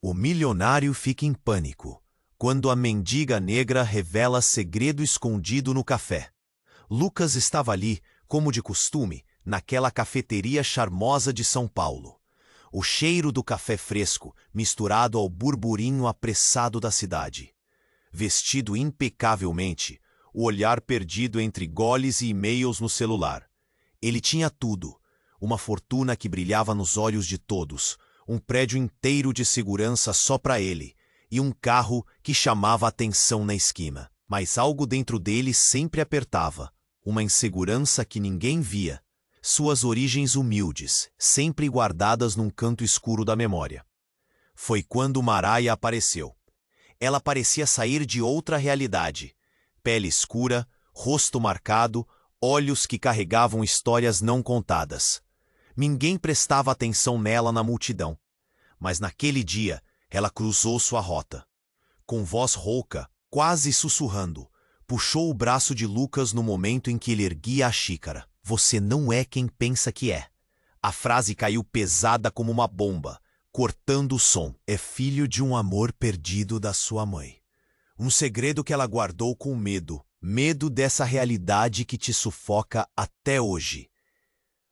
O milionário fica em pânico quando a mendiga negra revela segredo escondido no café. Lucas estava ali, como de costume, naquela cafeteria charmosa de São Paulo. O cheiro do café fresco, misturado ao burburinho apressado da cidade. Vestido impecavelmente, o olhar perdido entre goles e e-mails no celular. Ele tinha tudo: uma fortuna que brilhava nos olhos de todos, um prédio inteiro de segurança só para ele, e um carro que chamava a atenção na esquina. Mas algo dentro dele sempre apertava, uma insegurança que ninguém via. Suas origens humildes, sempre guardadas num canto escuro da memória. Foi quando Maraia apareceu. Ela parecia sair de outra realidade. Pele escura, rosto marcado, olhos que carregavam histórias não contadas. Ninguém prestava atenção nela na multidão. Mas naquele dia, ela cruzou sua rota. Com voz rouca, quase sussurrando, puxou o braço de Lucas no momento em que ele erguia a xícara. Você não é quem pensa que é. A frase caiu pesada como uma bomba, cortando o som. É filho de um amor perdido da sua mãe. Um segredo que ela guardou com medo. Medo dessa realidade que te sufoca até hoje.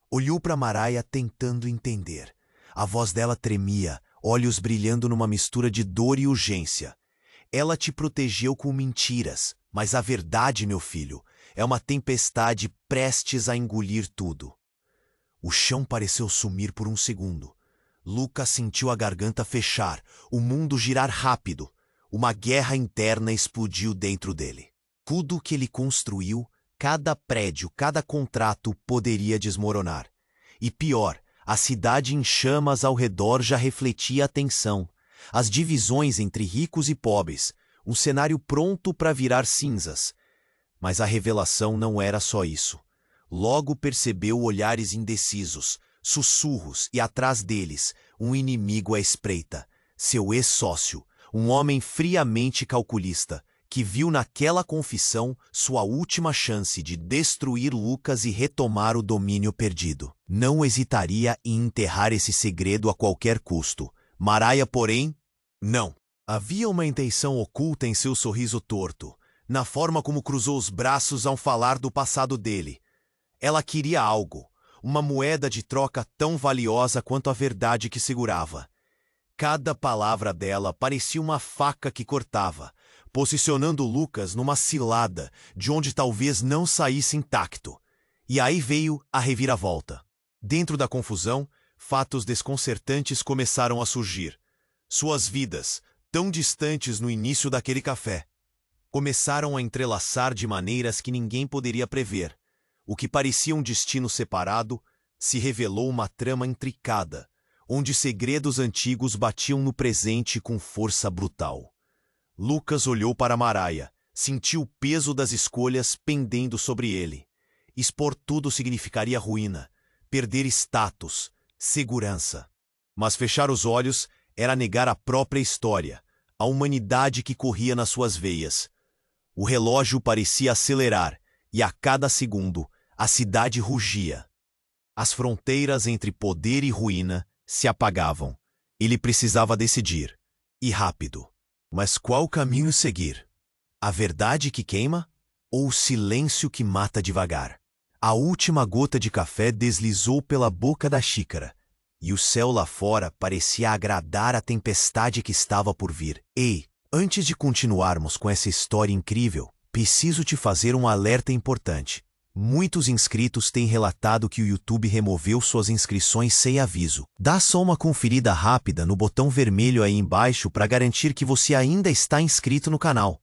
Olhou para Maraia tentando entender. A voz dela tremia, olhos brilhando numa mistura de dor e urgência. Ela te protegeu com mentiras, mas a verdade, meu filho, é uma tempestade prestes a engolir tudo. O chão pareceu sumir por um segundo. Lucas sentiu a garganta fechar, o mundo girar rápido. Uma guerra interna explodiu dentro dele. Tudo que ele construiu, cada prédio, cada contrato poderia desmoronar. E pior, a cidade em chamas ao redor já refletia a tensão. As divisões entre ricos e pobres, um cenário pronto para virar cinzas. Mas a revelação não era só isso. Logo percebeu olhares indecisos, sussurros e atrás deles, um inimigo à espreita. Seu ex-sócio, um homem friamente calculista, que viu naquela confissão sua última chance de destruir Lucas e retomar o domínio perdido. Não hesitaria em enterrar esse segredo a qualquer custo. Maraia, porém, não. Havia uma intenção oculta em seu sorriso torto, na forma como cruzou os braços ao falar do passado dele. Ela queria algo, uma moeda de troca tão valiosa quanto a verdade que segurava. Cada palavra dela parecia uma faca que cortava, posicionando Lucas numa cilada de onde talvez não saísse intacto. E aí veio a reviravolta. Dentro da confusão, fatos desconcertantes começaram a surgir. Suas vidas, tão distantes no início daquele café, começaram a entrelaçar de maneiras que ninguém poderia prever. O que parecia um destino separado se revelou uma trama intricada, onde segredos antigos batiam no presente com força brutal. Lucas olhou para Maraia, sentiu o peso das escolhas pendendo sobre ele. Expor tudo significaria ruína, perder status, segurança. Mas fechar os olhos era negar a própria história, a humanidade que corria nas suas veias. O relógio parecia acelerar, e a cada segundo, a cidade rugia. As fronteiras entre poder e ruína se apagavam. Ele precisava decidir, e rápido. Mas qual caminho seguir? A verdade que queima ou o silêncio que mata devagar? A última gota de café deslizou pela boca da xícara, e o céu lá fora parecia agradar a tempestade que estava por vir. Ei, antes de continuarmos com essa história incrível, preciso te fazer um alerta importante. Muitos inscritos têm relatado que o YouTube removeu suas inscrições sem aviso. Dá só uma conferida rápida no botão vermelho aí embaixo para garantir que você ainda está inscrito no canal.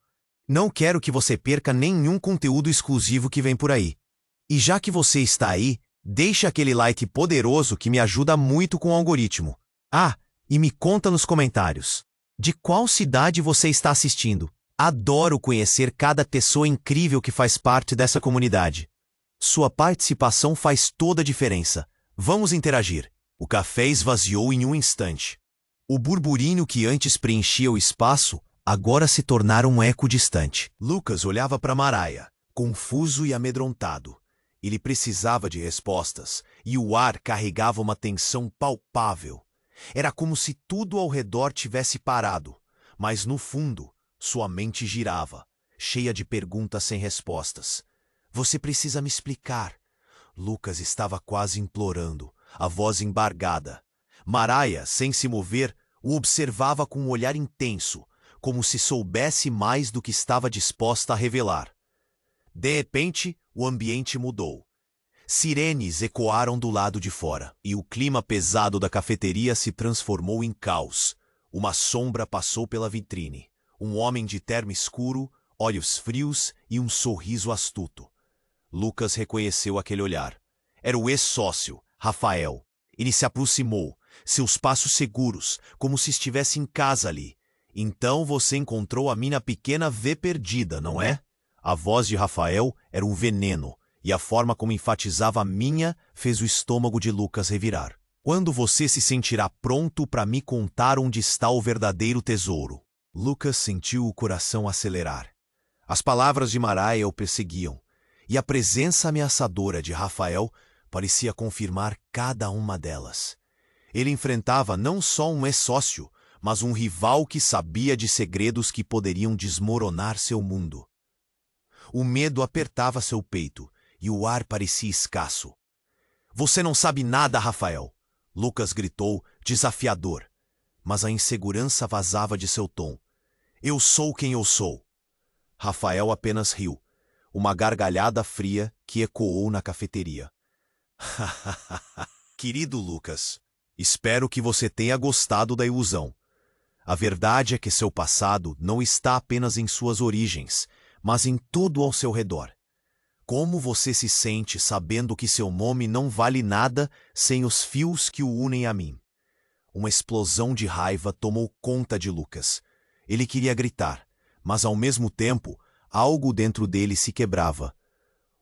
Não quero que você perca nenhum conteúdo exclusivo que vem por aí. E já que você está aí, deixe aquele like poderoso que me ajuda muito com o algoritmo. Ah, e me conta nos comentários. De qual cidade você está assistindo? Adoro conhecer cada pessoa incrível que faz parte dessa comunidade. Sua participação faz toda a diferença. Vamos interagir. O café esvaziou em um instante. O burburinho que antes preenchia o espaço, agora se tornara um eco distante. Lucas olhava para Maraia, confuso e amedrontado. Ele precisava de respostas, e o ar carregava uma tensão palpável. Era como se tudo ao redor tivesse parado, mas no fundo, sua mente girava, cheia de perguntas sem respostas. Você precisa me explicar. Lucas estava quase implorando, a voz embargada. Mariah, sem se mover, o observava com um olhar intenso, como se soubesse mais do que estava disposta a revelar. De repente, o ambiente mudou. Sirenes ecoaram do lado de fora, e o clima pesado da cafeteria se transformou em caos. Uma sombra passou pela vitrine. Um homem de terno escuro, olhos frios e um sorriso astuto. Lucas reconheceu aquele olhar. Era o ex-sócio, Rafael. Ele se aproximou, seus passos seguros, como se estivesse em casa ali. Então você encontrou a mina pequena V perdida, não é? A voz de Rafael era um veneno, e a forma como enfatizava a minha fez o estômago de Lucas revirar. Quando você se sentirá pronto para me contar onde está o verdadeiro tesouro? Lucas sentiu o coração acelerar. As palavras de Mariah o perseguiam, e a presença ameaçadora de Rafael parecia confirmar cada uma delas. Ele enfrentava não só um ex-sócio, mas um rival que sabia de segredos que poderiam desmoronar seu mundo. O medo apertava seu peito, e o ar parecia escasso. Você não sabe nada, Rafael! Lucas gritou, desafiador. Mas a insegurança vazava de seu tom. Eu sou quem eu sou. Rafael apenas riu, uma gargalhada fria que ecoou na cafeteria. Querido Lucas, espero que você tenha gostado da ilusão. A verdade é que seu passado não está apenas em suas origens, mas em tudo ao seu redor. Como você se sente sabendo que seu nome não vale nada sem os fios que o unem a mim? Uma explosão de raiva tomou conta de Lucas. Ele queria gritar, mas ao mesmo tempo, algo dentro dele se quebrava.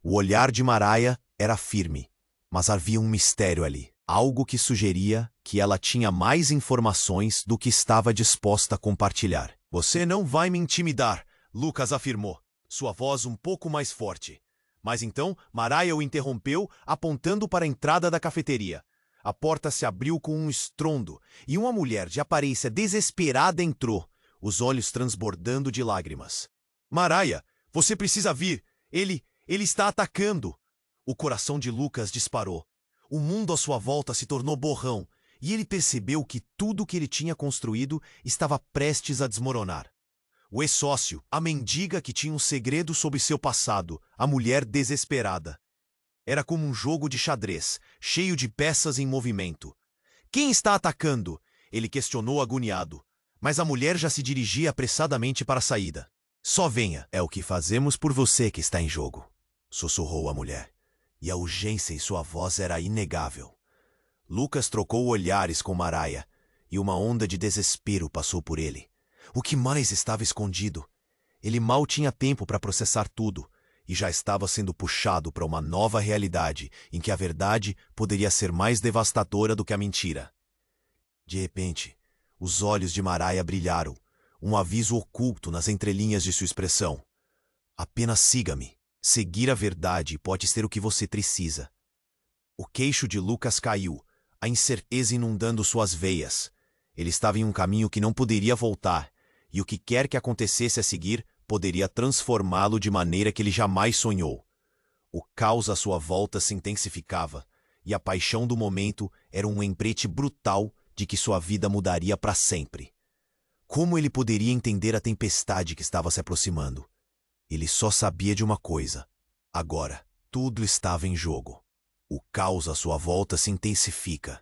O olhar de Mariah era firme, mas havia um mistério ali. Algo que sugeria que ela tinha mais informações do que estava disposta a compartilhar. Você não vai me intimidar, Lucas afirmou, sua voz um pouco mais forte. Mas então Mariah o interrompeu, apontando para a entrada da cafeteria. A porta se abriu com um estrondo, e uma mulher de aparência desesperada entrou, os olhos transbordando de lágrimas. Mariah, você precisa vir! Ele está atacando! O coração de Lucas disparou. O mundo à sua volta se tornou borrão, e ele percebeu que tudo que ele tinha construído estava prestes a desmoronar. O ex-sócio, a mendiga que tinha um segredo sobre seu passado, a mulher desesperada. Era como um jogo de xadrez, cheio de peças em movimento. Quem está atacando? Ele questionou agoniado, mas a mulher já se dirigia apressadamente para a saída. Só venha, é o que fazemos por você que está em jogo, sussurrou a mulher. E a urgência em sua voz era inegável. Lucas trocou olhares com Mariah, e uma onda de desespero passou por ele. O que mais estava escondido? Ele mal tinha tempo para processar tudo, e já estava sendo puxado para uma nova realidade em que a verdade poderia ser mais devastadora do que a mentira. De repente, os olhos de Mariah brilharam, um aviso oculto nas entrelinhas de sua expressão. Apenas siga-me. Seguir a verdade pode ser o que você precisa. O queixo de Lucas caiu, a incerteza inundando suas veias. Ele estava em um caminho que não poderia voltar, e o que quer que acontecesse a seguir poderia transformá-lo de maneira que ele jamais sonhou. O caos à sua volta se intensificava, e a paixão do momento era um lembrete brutal de que sua vida mudaria para sempre. Como ele poderia entender a tempestade que estava se aproximando? Ele só sabia de uma coisa. Agora, tudo estava em jogo. O caos à sua volta se intensifica.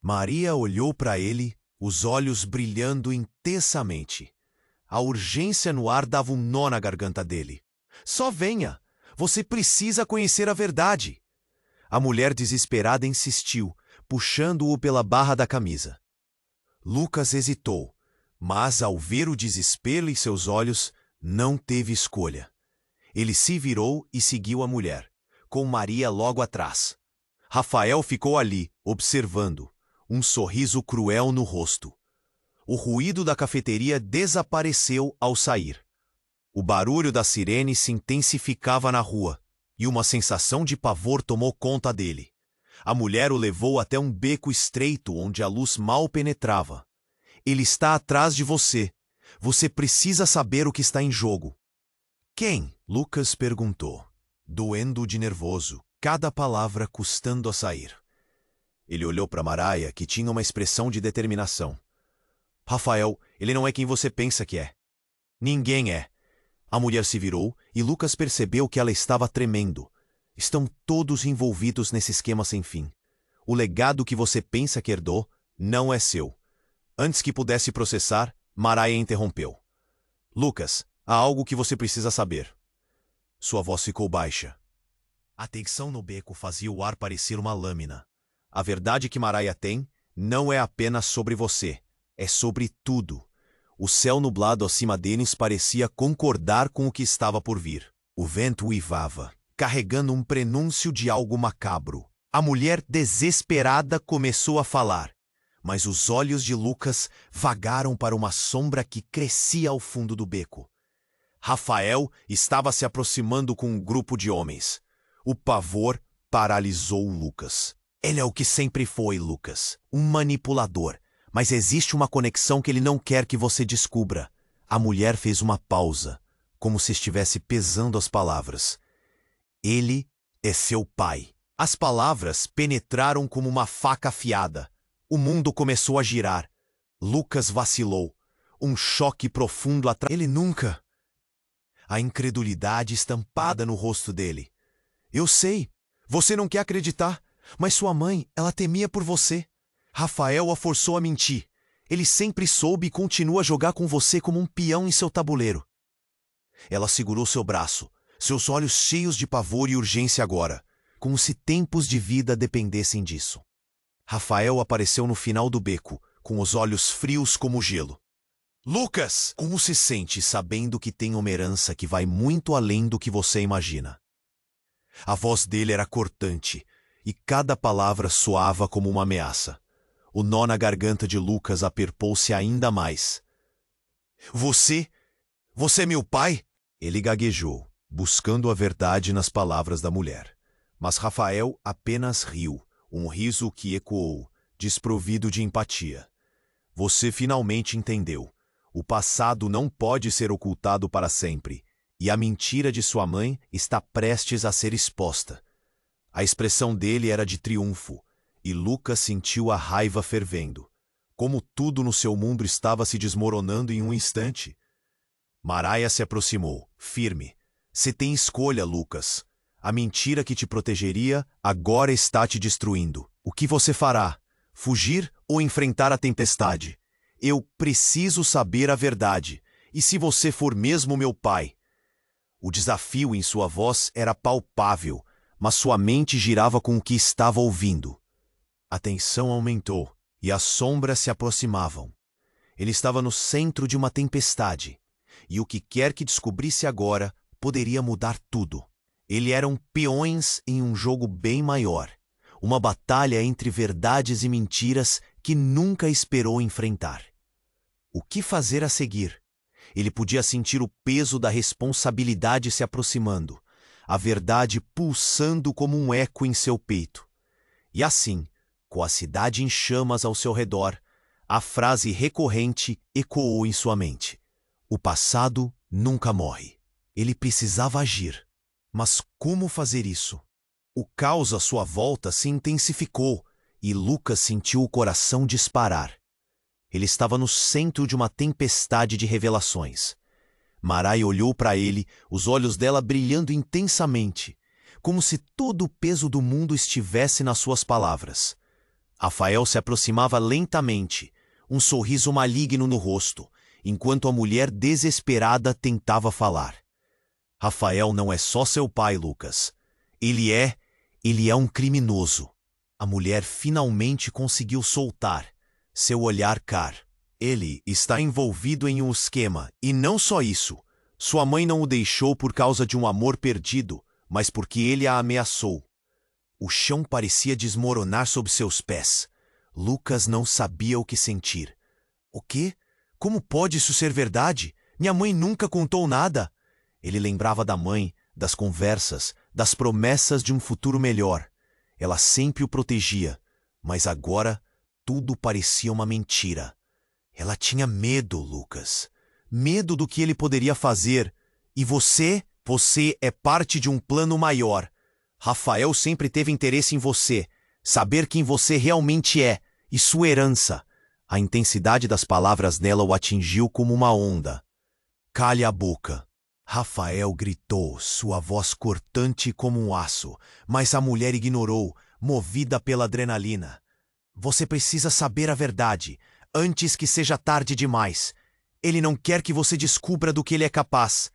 Maria olhou para ele, os olhos brilhando intensamente. A urgência no ar dava um nó na garganta dele. Só venha! Você precisa conhecer a verdade! A mulher desesperada insistiu, puxando-o pela barra da camisa. Lucas hesitou, mas ao ver o desespero em seus olhos, não teve escolha. Ele se virou e seguiu a mulher, com Maria logo atrás. Rafael ficou ali, observando, um sorriso cruel no rosto. O ruído da cafeteria desapareceu ao sair. O barulho da sirene se intensificava na rua, e uma sensação de pavor tomou conta dele. A mulher o levou até um beco estreito onde a luz mal penetrava. Ele está atrás de você. Você precisa saber o que está em jogo. Quem? Lucas perguntou, doendo de nervoso, cada palavra custando a sair. Ele olhou para Maraia, que tinha uma expressão de determinação. Rafael, ele não é quem você pensa que é. Ninguém é. A mulher se virou e Lucas percebeu que ela estava tremendo. Estão todos envolvidos nesse esquema sem fim. O legado que você pensa que herdou não é seu. Antes que pudesse processar, Maraia interrompeu. Lucas, há algo que você precisa saber. Sua voz ficou baixa. A tensão no beco fazia o ar parecer uma lâmina. A verdade que Maraia tem não é apenas sobre você, é sobre tudo. O céu nublado acima deles parecia concordar com o que estava por vir. O vento uivava, carregando um prenúncio de algo macabro. A mulher desesperada começou a falar, mas os olhos de Lucas vagaram para uma sombra que crescia ao fundo do beco. Rafael estava se aproximando com um grupo de homens. O pavor paralisou Lucas. Ele é o que sempre foi, Lucas, um manipulador. Mas existe uma conexão que ele não quer que você descubra. A mulher fez uma pausa, como se estivesse pesando as palavras. Ele é seu pai. As palavras penetraram como uma faca afiada. O mundo começou a girar. Lucas vacilou. Um choque profundo atrás. Ele nunca... A incredulidade estampada no rosto dele. Eu sei, você não quer acreditar, mas sua mãe, ela temia por você. Rafael a forçou a mentir. Ele sempre soube e continua a jogar com você como um peão em seu tabuleiro. Ela segurou seu braço, seus olhos cheios de pavor e urgência agora, como se tempos de vida dependessem disso. Rafael apareceu no final do beco, com os olhos frios como gelo. Lucas, como se sente sabendo que tem uma herança que vai muito além do que você imagina? A voz dele era cortante, e cada palavra soava como uma ameaça. O nó na garganta de Lucas apertou-se ainda mais. Você é meu pai? Ele gaguejou, buscando a verdade nas palavras da mulher. Mas Rafael apenas riu, um riso que ecoou, desprovido de empatia. Você finalmente entendeu. O passado não pode ser ocultado para sempre, e a mentira de sua mãe está prestes a ser exposta. A expressão dele era de triunfo, e Lucas sentiu a raiva fervendo. Como tudo no seu mundo estava se desmoronando em um instante. Maraia se aproximou, firme. Você tem escolha, Lucas. A mentira que te protegeria agora está te destruindo. O que você fará? Fugir ou enfrentar a tempestade? Eu preciso saber a verdade. E se você for mesmo meu pai? O desafio em sua voz era palpável, mas sua mente girava com o que estava ouvindo. A tensão aumentou e as sombras se aproximavam. Ele estava no centro de uma tempestade, e o que quer que descobrisse agora poderia mudar tudo. Ele era um peões em um jogo bem maior, uma batalha entre verdades e mentiras que nunca esperou enfrentar. O que fazer a seguir? Ele podia sentir o peso da responsabilidade se aproximando, a verdade pulsando como um eco em seu peito. E assim, com a cidade em chamas ao seu redor, a frase recorrente ecoou em sua mente. O passado nunca morre. Ele precisava agir. Mas como fazer isso? O caos à sua volta se intensificou e Lucas sentiu o coração disparar. Ele estava no centro de uma tempestade de revelações. Maraia olhou para ele, os olhos dela brilhando intensamente, como se todo o peso do mundo estivesse nas suas palavras. Rafael se aproximava lentamente, um sorriso maligno no rosto, enquanto a mulher desesperada tentava falar. Rafael não é só seu pai, Lucas. Ele é um criminoso. A mulher finalmente conseguiu soltar, seu olhar car. Ele está envolvido em um esquema, e não só isso. Sua mãe não o deixou por causa de um amor perdido, mas porque ele a ameaçou. O chão parecia desmoronar sob seus pés. Lucas não sabia o que sentir. O quê? Como pode isso ser verdade? Minha mãe nunca contou nada. Ele lembrava da mãe, das conversas, das promessas de um futuro melhor. Ela sempre o protegia, mas agora tudo parecia uma mentira. Ela tinha medo, Lucas. Medo do que ele poderia fazer. E você é parte de um plano maior. Rafael sempre teve interesse em você, saber quem você realmente é e sua herança. A intensidade das palavras dela o atingiu como uma onda. Cale a boca. Rafael gritou, sua voz cortante como um aço, mas a mulher ignorou, movida pela adrenalina. Você precisa saber a verdade, antes que seja tarde demais. Ele não quer que você descubra do que ele é capaz.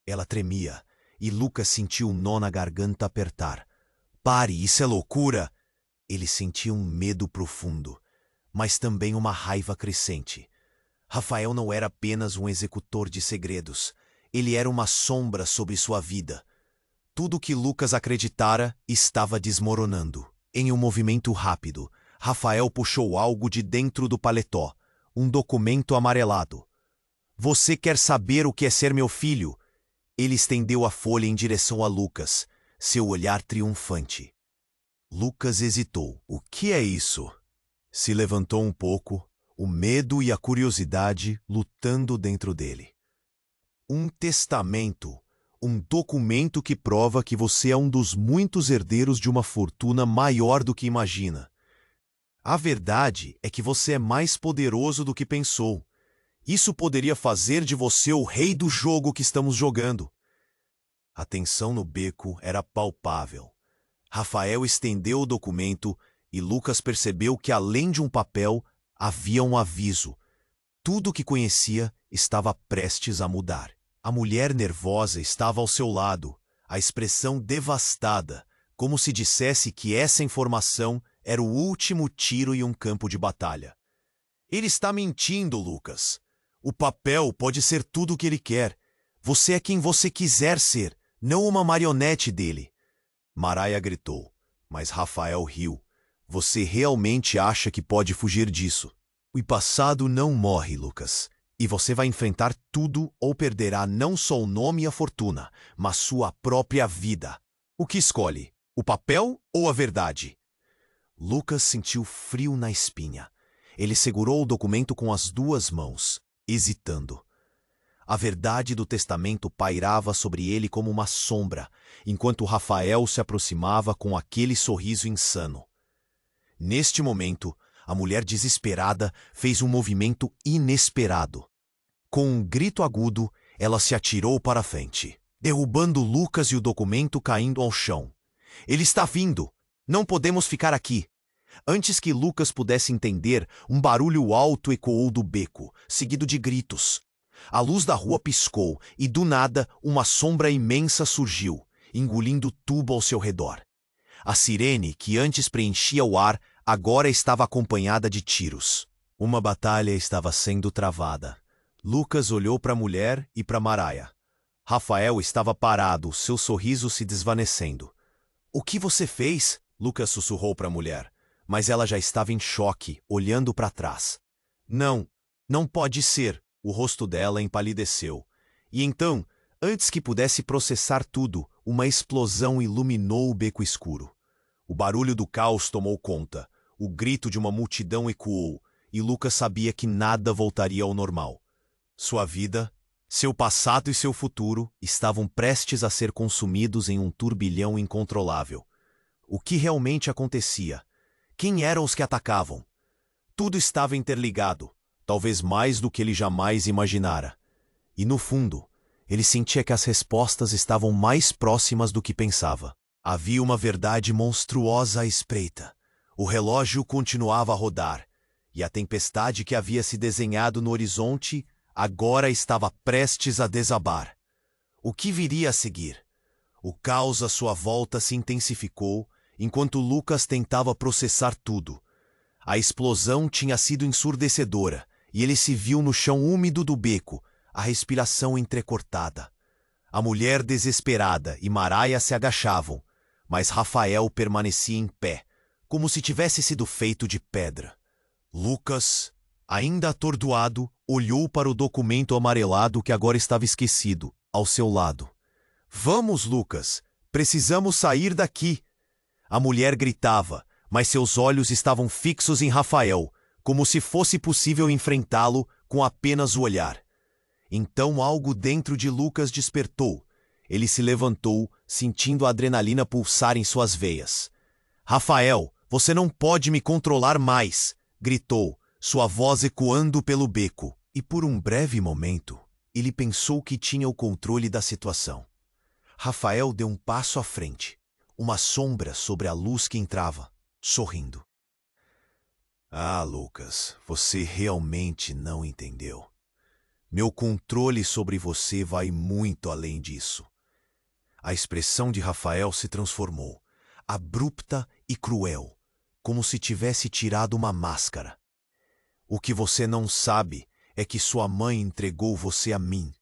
Ela tremia, e Lucas sentiu um nó na garganta apertar. Pare, isso é loucura! Ele sentia um medo profundo, mas também uma raiva crescente. Rafael não era apenas um executor de segredos. Ele era uma sombra sobre sua vida. Tudo o que Lucas acreditara estava desmoronando. Em um movimento rápido, Rafael puxou algo de dentro do paletó, um documento amarelado. Você quer saber o que é ser meu filho? Ele estendeu a folha em direção a Lucas, seu olhar triunfante. Lucas hesitou. O que é isso? Se levantou um pouco, o medo e a curiosidade lutando dentro dele. Um testamento, um documento que prova que você é um dos muitos herdeiros de uma fortuna maior do que imagina. A verdade é que você é mais poderoso do que pensou. Isso poderia fazer de você o rei do jogo que estamos jogando. A tensão no beco era palpável. Rafael estendeu o documento e Lucas percebeu que, além de um papel, havia um aviso. Tudo o que conhecia estava prestes a mudar. A mulher nervosa estava ao seu lado, a expressão devastada, como se dissesse que essa informação era o último tiro em um campo de batalha. Ele está mentindo, Lucas. O papel pode ser tudo o que ele quer. Você é quem você quiser ser, não uma marionete dele. Maraia gritou, mas Rafael riu. Você realmente acha que pode fugir disso? O passado não morre, Lucas. E você vai enfrentar tudo ou perderá não só o nome e a fortuna, mas sua própria vida. O que escolhe? O papel ou a verdade? Lucas sentiu frio na espinha. Ele segurou o documento com as duas mãos, hesitando. A verdade do testamento pairava sobre ele como uma sombra, enquanto Rafael se aproximava com aquele sorriso insano. Neste momento, a mulher desesperada fez um movimento inesperado. Com um grito agudo, ela se atirou para a frente, derrubando Lucas e o documento caindo ao chão. Ele está vindo! Não podemos ficar aqui! Antes que Lucas pudesse entender, um barulho alto ecoou do beco, seguido de gritos. A luz da rua piscou e, do nada, uma sombra imensa surgiu, engolindo tudo ao seu redor. A sirene, que antes preenchia o ar, agora estava acompanhada de tiros. Uma batalha estava sendo travada. Lucas olhou para a mulher e para Maraia. Rafael estava parado, seu sorriso se desvanecendo. — O que você fez? Lucas sussurrou para a mulher, mas ela já estava em choque, olhando para trás. — Não pode ser! O rosto dela empalideceu. E então, antes que pudesse processar tudo, uma explosão iluminou o beco escuro. O barulho do caos tomou conta. O grito de uma multidão ecoou, e Lucas sabia que nada voltaria ao normal. Sua vida, seu passado e seu futuro estavam prestes a ser consumidos em um turbilhão incontrolável. O que realmente acontecia? Quem eram os que atacavam? Tudo estava interligado, talvez mais do que ele jamais imaginara. E no fundo, ele sentia que as respostas estavam mais próximas do que pensava. Havia uma verdade monstruosa à espreita. O relógio continuava a rodar, e a tempestade que havia se desenhado no horizonte agora estava prestes a desabar. O que viria a seguir? O caos à sua volta se intensificou, enquanto Lucas tentava processar tudo. A explosão tinha sido ensurdecedora, e ele se viu no chão úmido do beco, a respiração entrecortada. A mulher desesperada e Maraia se agachavam, mas Rafael permanecia em pé, como se tivesse sido feito de pedra. Lucas, ainda atordoado, olhou para o documento amarelado que agora estava esquecido, ao seu lado. — Vamos, Lucas! Precisamos sair daqui! A mulher gritava, mas seus olhos estavam fixos em Rafael, como se fosse possível enfrentá-lo com apenas o olhar. Então algo dentro de Lucas despertou. Ele se levantou, sentindo a adrenalina pulsar em suas veias. Rafael, você não pode me controlar mais, gritou, sua voz ecoando pelo beco. E por um breve momento, ele pensou que tinha o controle da situação. Rafael deu um passo à frente, uma sombra sobre a luz que entrava, sorrindo. Ah, Lucas, você realmente não entendeu. Meu controle sobre você vai muito além disso. A expressão de Rafael se transformou, abrupta e cruel, como se tivesse tirado uma máscara. O que você não sabe é que sua mãe entregou você a mim.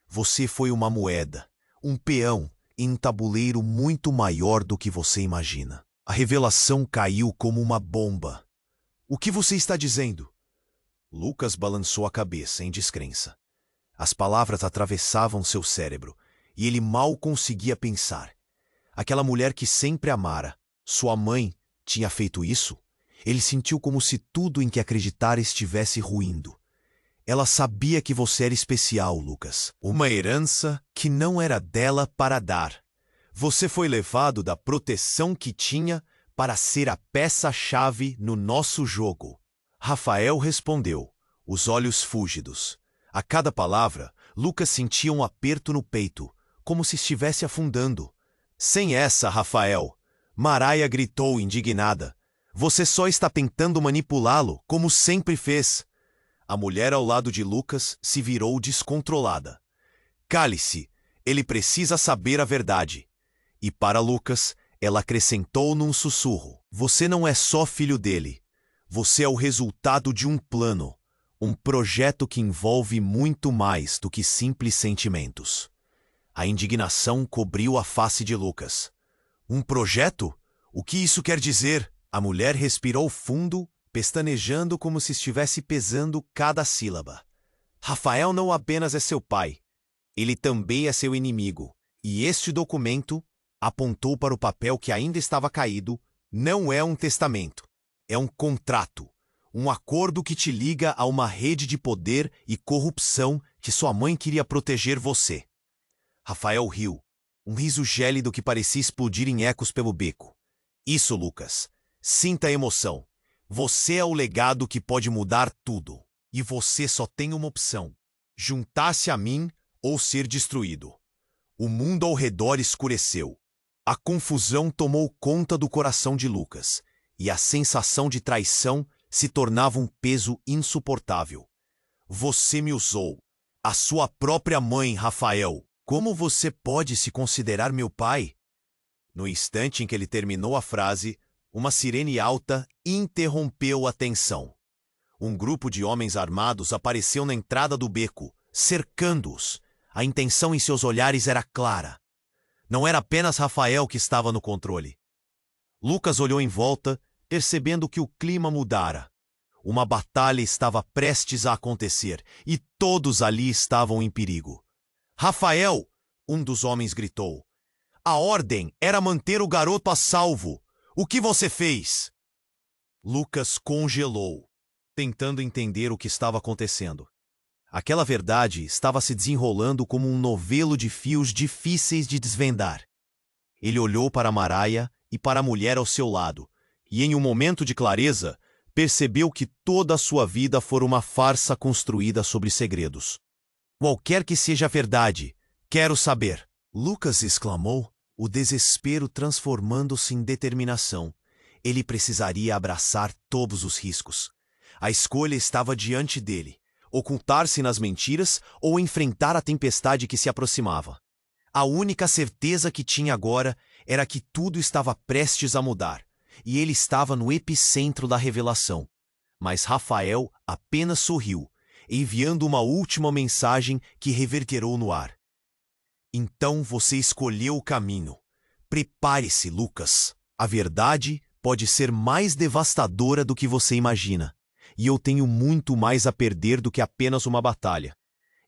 Você foi uma moeda, um peão em um tabuleiro muito maior do que você imagina. A revelação caiu como uma bomba. O que você está dizendo? Lucas balançou a cabeça em descrença. As palavras atravessavam seu cérebro e ele mal conseguia pensar. Aquela mulher que sempre amara, sua mãe, tinha feito isso? Ele sentiu como se tudo em que acreditara estivesse ruindo. Ela sabia que você era especial, Lucas. Uma herança que não era dela para dar. Você foi levado da proteção que tinha para ser a peça-chave no nosso jogo. Rafael respondeu, os olhos fúlgidos. A cada palavra, Lucas sentia um aperto no peito, como se estivesse afundando. Sem essa, Rafael, Maraia gritou indignada. Você só está tentando manipulá-lo, como sempre fez. A mulher ao lado de Lucas se virou descontrolada. Cale-se, ele precisa saber a verdade. E para Lucas, ela acrescentou num sussurro. Você não é só filho dele. Você é o resultado de um plano. Um projeto que envolve muito mais do que simples sentimentos. A indignação cobriu a face de Lucas. Um projeto? O que isso quer dizer? A mulher respirou fundo, pestanejando como se estivesse pesando cada sílaba. Rafael não apenas é seu pai, ele também é seu inimigo. E este documento, apontou para o papel que ainda estava caído, não é um testamento. É um contrato. Um acordo que te liga a uma rede de poder e corrupção que sua mãe queria proteger você. Rafael riu, um riso gélido que parecia explodir em ecos pelo beco. Isso, Lucas. Sinta a emoção. Você é o legado que pode mudar tudo. E você só tem uma opção: juntar-se a mim ou ser destruído. O mundo ao redor escureceu. A confusão tomou conta do coração de Lucas, e a sensação de traição se tornava um peso insuportável. Você me usou. A sua própria mãe, Rafael. Como você pode se considerar meu pai? No instante em que ele terminou a frase, uma sirene alta interrompeu a tensão. Um grupo de homens armados apareceu na entrada do beco, cercando-os. A intenção em seus olhares era clara. Não era apenas Rafael que estava no controle. Lucas olhou em volta, percebendo que o clima mudara. Uma batalha estava prestes a acontecer, e todos ali estavam em perigo. Rafael! Um dos homens gritou. A ordem era manter o garoto a salvo. O que você fez? Lucas congelou, tentando entender o que estava acontecendo. Aquela verdade estava se desenrolando como um novelo de fios difíceis de desvendar. Ele olhou para Maraia e para a mulher ao seu lado, e em um momento de clareza, percebeu que toda a sua vida fora uma farsa construída sobre segredos. Qualquer que seja a verdade, quero saber. Lucas exclamou, o desespero transformando-se em determinação. Ele precisaria abraçar todos os riscos. A escolha estava diante dele: ocultar-se nas mentiras ou enfrentar a tempestade que se aproximava. A única certeza que tinha agora era que tudo estava prestes a mudar, e ele estava no epicentro da revelação. Mas Rafael apenas sorriu, enviando uma última mensagem que reverberou no ar. Então você escolheu o caminho. Prepare-se, Lucas. A verdade pode ser mais devastadora do que você imagina. E eu tenho muito mais a perder do que apenas uma batalha.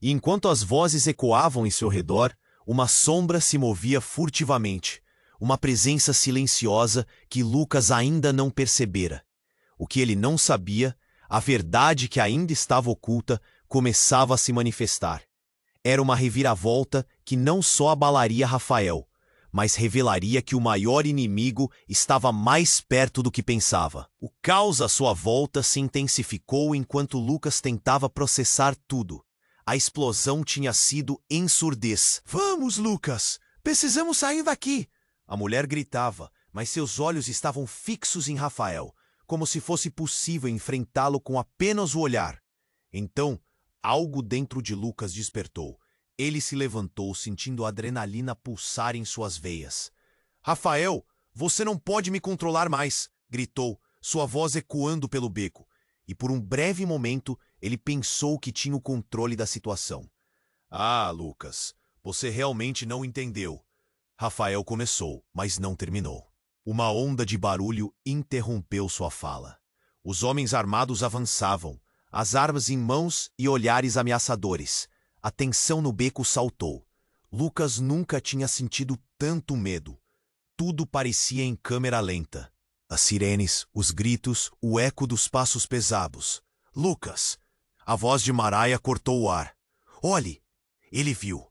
E enquanto as vozes ecoavam em seu redor, uma sombra se movia furtivamente. uma presença silenciosa que Lucas ainda não percebera. O que ele não sabia, a verdade que ainda estava oculta, começava a se manifestar. Era uma reviravolta que não só abalaria Rafael, mas revelaria que o maior inimigo estava mais perto do que pensava. O caos à sua volta se intensificou enquanto Lucas tentava processar tudo. A explosão tinha sido ensurdez. "Vamos, Lucas! Precisamos sair daqui!" A mulher gritava, mas seus olhos estavam fixos em Rafael, como se fosse possível enfrentá-lo com apenas o olhar. Então, algo dentro de Lucas despertou. Ele se levantou, sentindo a adrenalina pulsar em suas veias. "Rafael, você não pode me controlar mais!" gritou, sua voz ecoando pelo beco. E por um breve momento, ele pensou que tinha o controle da situação. "Ah, Lucas, você realmente não entendeu." Rafael começou, mas não terminou. Uma onda de barulho interrompeu sua fala. Os homens armados avançavam, as armas em mãos e olhares ameaçadores. A tensão no beco saltou. Lucas nunca tinha sentido tanto medo. Tudo parecia em câmera lenta. As sirenes, os gritos, o eco dos passos pesados. "Lucas!" A voz de Maraia cortou o ar. "Olhe!" Ele viu.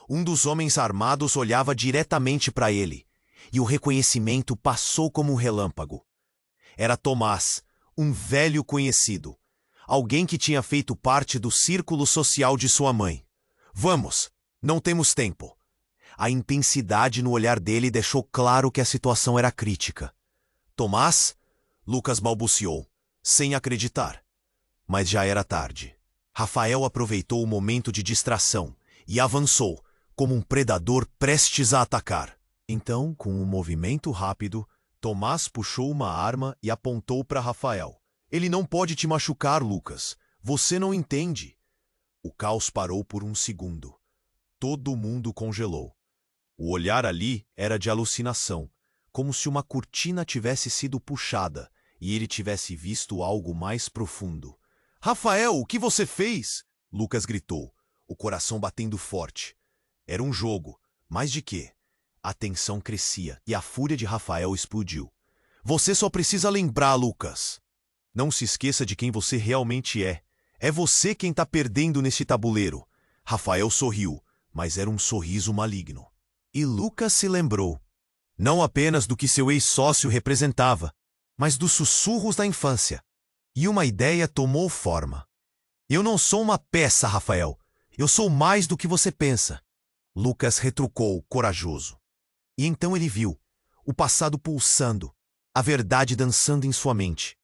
Um dos homens armados olhava diretamente para ele, e o reconhecimento passou como um relâmpago. Era Tomás, um velho conhecido. Alguém que tinha feito parte do círculo social de sua mãe. "Vamos, não temos tempo." A intensidade no olhar dele deixou claro que a situação era crítica. "Tomás?" Lucas balbuciou, sem acreditar. Mas já era tarde. Rafael aproveitou o momento de distração e avançou, como um predador prestes a atacar. Então, com um movimento rápido, Tomás puxou uma arma e apontou para Rafael. "Ele não pode te machucar, Lucas. Você não entende." O caos parou por um segundo. Todo mundo congelou. O olhar ali era de alucinação, como se uma cortina tivesse sido puxada e ele tivesse visto algo mais profundo. "Rafael, o que você fez?" Lucas gritou, o coração batendo forte. Era um jogo, mas de quê? A tensão crescia e a fúria de Rafael explodiu. "Você só precisa lembrar, Lucas. Não se esqueça de quem você realmente é. É você quem está perdendo neste tabuleiro." Rafael sorriu, mas era um sorriso maligno. E Lucas se lembrou, não apenas do que seu ex-sócio representava, mas dos sussurros da infância. E uma ideia tomou forma. "Eu não sou uma peça, Rafael. Eu sou mais do que você pensa." Lucas retrucou, corajoso. E então ele viu, o passado pulsando, a verdade dançando em sua mente.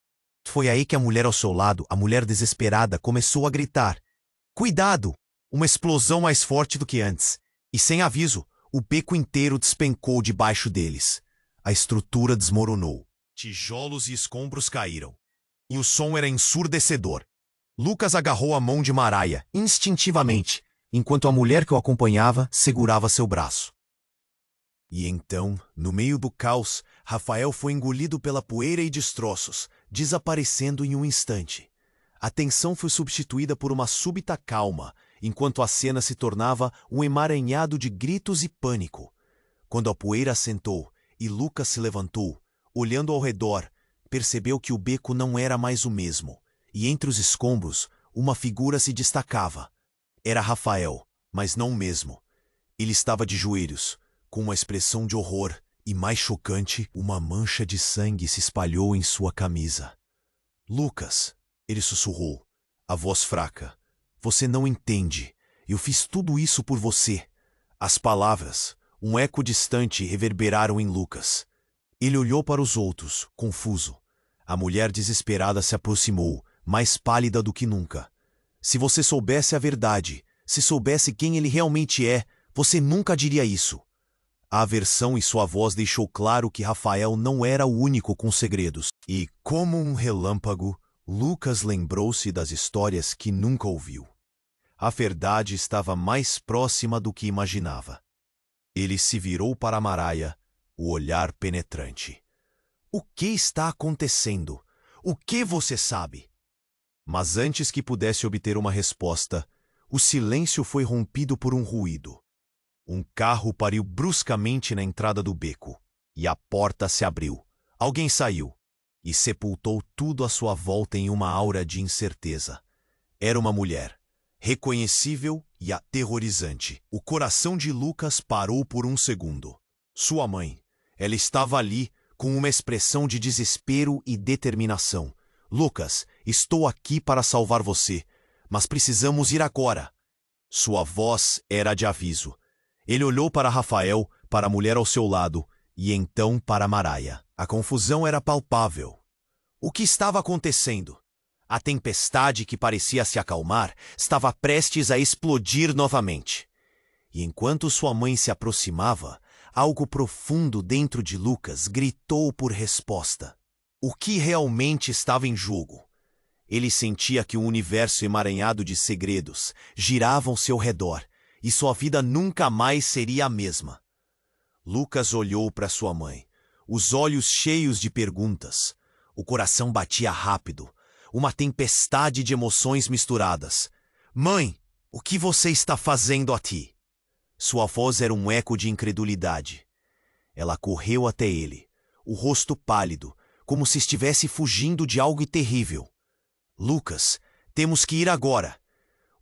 Foi aí que a mulher ao seu lado, a mulher desesperada, começou a gritar. "Cuidado!" Uma explosão mais forte do que antes. E sem aviso, o beco inteiro despencou debaixo deles. A estrutura desmoronou. Tijolos e escombros caíram. E o som era ensurdecedor. Lucas agarrou a mão de Maraia, instintivamente, enquanto a mulher que o acompanhava segurava seu braço. E então, no meio do caos, Rafael foi engolido pela poeira e destroços, desaparecendo em um instante. A tensão foi substituída por uma súbita calma, enquanto a cena se tornava um emaranhado de gritos e pânico. Quando a poeira assentou e Lucas se levantou, olhando ao redor, percebeu que o beco não era mais o mesmo, e entre os escombros, uma figura se destacava. Era Rafael, mas não o mesmo. Ele estava de joelhos, com uma expressão de horror, e mais chocante, uma mancha de sangue se espalhou em sua camisa. "Lucas", ele sussurrou, a voz fraca, "você não entende. Eu fiz tudo isso por você." As palavras, um eco distante, reverberaram em Lucas. Ele olhou para os outros, confuso. A mulher desesperada se aproximou, mais pálida do que nunca. "Se você soubesse a verdade, se soubesse quem ele realmente é, você nunca diria isso." A aversão em sua voz deixou claro que Rafael não era o único com segredos. E, como um relâmpago, Lucas lembrou-se das histórias que nunca ouviu. A verdade estava mais próxima do que imaginava. Ele se virou para Maraia, o olhar penetrante. "O que está acontecendo? O que você sabe?" Mas antes que pudesse obter uma resposta, o silêncio foi rompido por um ruído. Um carro pariu bruscamente na entrada do beco. e a porta se abriu. Alguém saiu e sepultou tudo à sua volta em uma aura de incerteza. Era uma mulher, reconhecível e aterrorizante. O coração de Lucas parou por um segundo. Sua mãe. Ela estava ali, com uma expressão de desespero e determinação. Lucas, estou aqui para salvar você, mas precisamos ir agora. Sua voz era de aviso. Ele olhou para Rafael, para a mulher ao seu lado, e então para Maraia. A confusão era palpável. O que estava acontecendo? A tempestade que parecia se acalmar estava prestes a explodir novamente. E enquanto sua mãe se aproximava, algo profundo dentro de Lucas gritou por resposta. O que realmente estava em jogo? Ele sentia que um universo emaranhado de segredos girava ao seu redor e sua vida nunca mais seria a mesma. Lucas olhou para sua mãe, os olhos cheios de perguntas. O coração batia rápido, uma tempestade de emoções misturadas. Mãe, o que você está fazendo aqui? Sua voz era um eco de incredulidade. Ela correu até ele, o rosto pálido, como se estivesse fugindo de algo terrível. Lucas, temos que ir agora.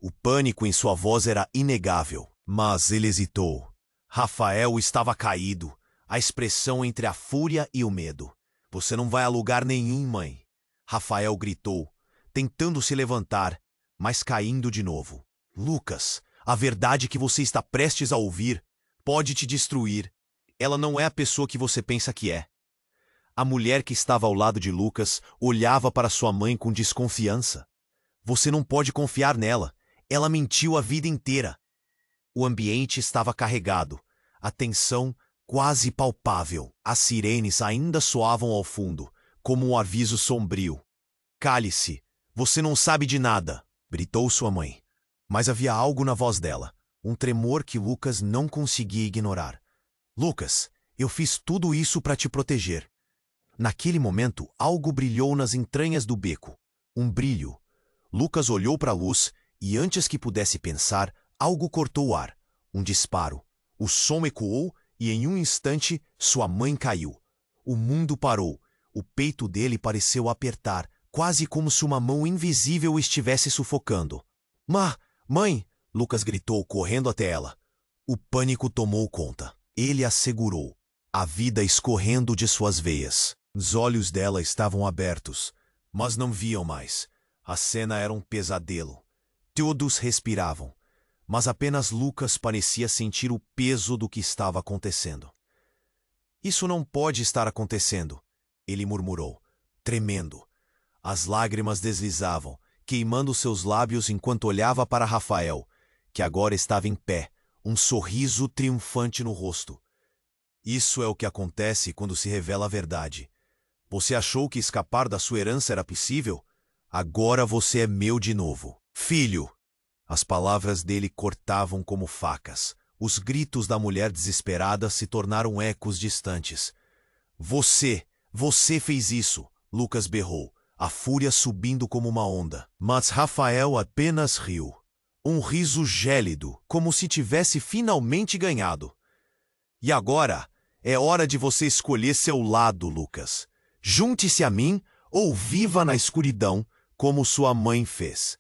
O pânico em sua voz era inegável, mas ele hesitou. Rafael estava caído, a expressão entre a fúria e o medo. Você não vai a lugar nenhum, mãe. Rafael gritou, tentando se levantar, mas caindo de novo. Lucas, a verdade que você está prestes a ouvir pode te destruir. Ela não é a pessoa que você pensa que é. A mulher que estava ao lado de Lucas olhava para sua mãe com desconfiança. Você não pode confiar nela. Ela mentiu a vida inteira. O ambiente estava carregado, a tensão quase palpável. As sirenes ainda soavam ao fundo, como um aviso sombrio. Cale-se, você não sabe de nada, gritou sua mãe. Mas havia algo na voz dela, um tremor que Lucas não conseguia ignorar. Lucas, eu fiz tudo isso para te proteger. Naquele momento, algo brilhou nas entranhas do beco. Um brilho. Lucas olhou para a luz e, antes que pudesse pensar, algo cortou o ar. Um disparo. O som ecoou e, em um instante, sua mãe caiu. O mundo parou. O peito dele pareceu apertar, quase como se uma mão invisível estivesse sufocando. Mãe! Lucas gritou, correndo até ela. O pânico tomou conta. Ele a segurou, a vida escorrendo de suas veias. Os olhos dela estavam abertos, mas não viam mais. A cena era um pesadelo. Todos respiravam, mas apenas Lucas parecia sentir o peso do que estava acontecendo. Isso não pode estar acontecendo, ele murmurou, tremendo. As lágrimas deslizavam, queimando seus lábios enquanto olhava para Rafael, que agora estava em pé, um sorriso triunfante no rosto. Isso é o que acontece quando se revela a verdade. Você achou que escapar da sua herança era possível? Agora você é meu de novo. Filho! As palavras dele cortavam como facas. Os gritos da mulher desesperada se tornaram ecos distantes. Você fez isso! Lucas berrou, a fúria subindo como uma onda. Mas Rafael apenas riu. Um riso gélido, como se tivesse finalmente ganhado. E agora, é hora de você escolher seu lado, Lucas. Junte-se a mim ou viva na escuridão, como sua mãe fez.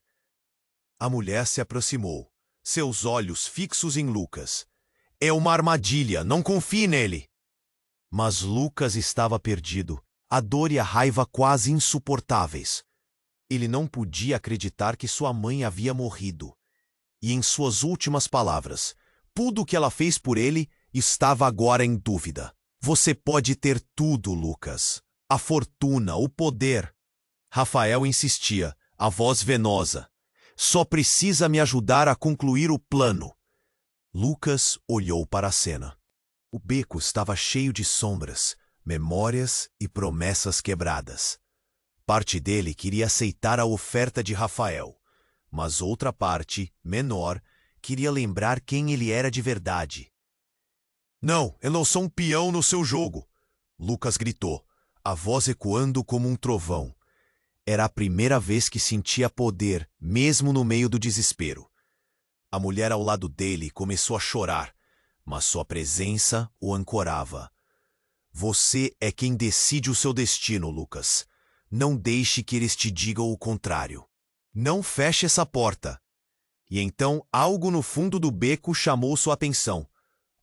A mulher se aproximou, seus olhos fixos em Lucas. É uma armadilha, não confie nele. Mas Lucas estava perdido, a dor e a raiva quase insuportáveis. Ele não podia acreditar que sua mãe havia morrido. E em suas últimas palavras, tudo o que ela fez por ele estava agora em dúvida. Você pode ter tudo, Lucas. A fortuna, o poder. Rafael insistia, a voz venosa. Só precisa me ajudar a concluir o plano. Lucas olhou para a cena. O beco estava cheio de sombras, memórias e promessas quebradas. Parte dele queria aceitar a oferta de Rafael, mas outra parte, menor, queria lembrar quem ele era de verdade. Não, eu não sou um peão no seu jogo, Lucas gritou, a voz ecoando como um trovão. Era a primeira vez que sentia poder, mesmo no meio do desespero. A mulher ao lado dele começou a chorar, mas sua presença o ancorava. Você é quem decide o seu destino, Lucas. Não deixe que eles te digam o contrário. Não feche essa porta. E então algo no fundo do beco chamou sua atenção.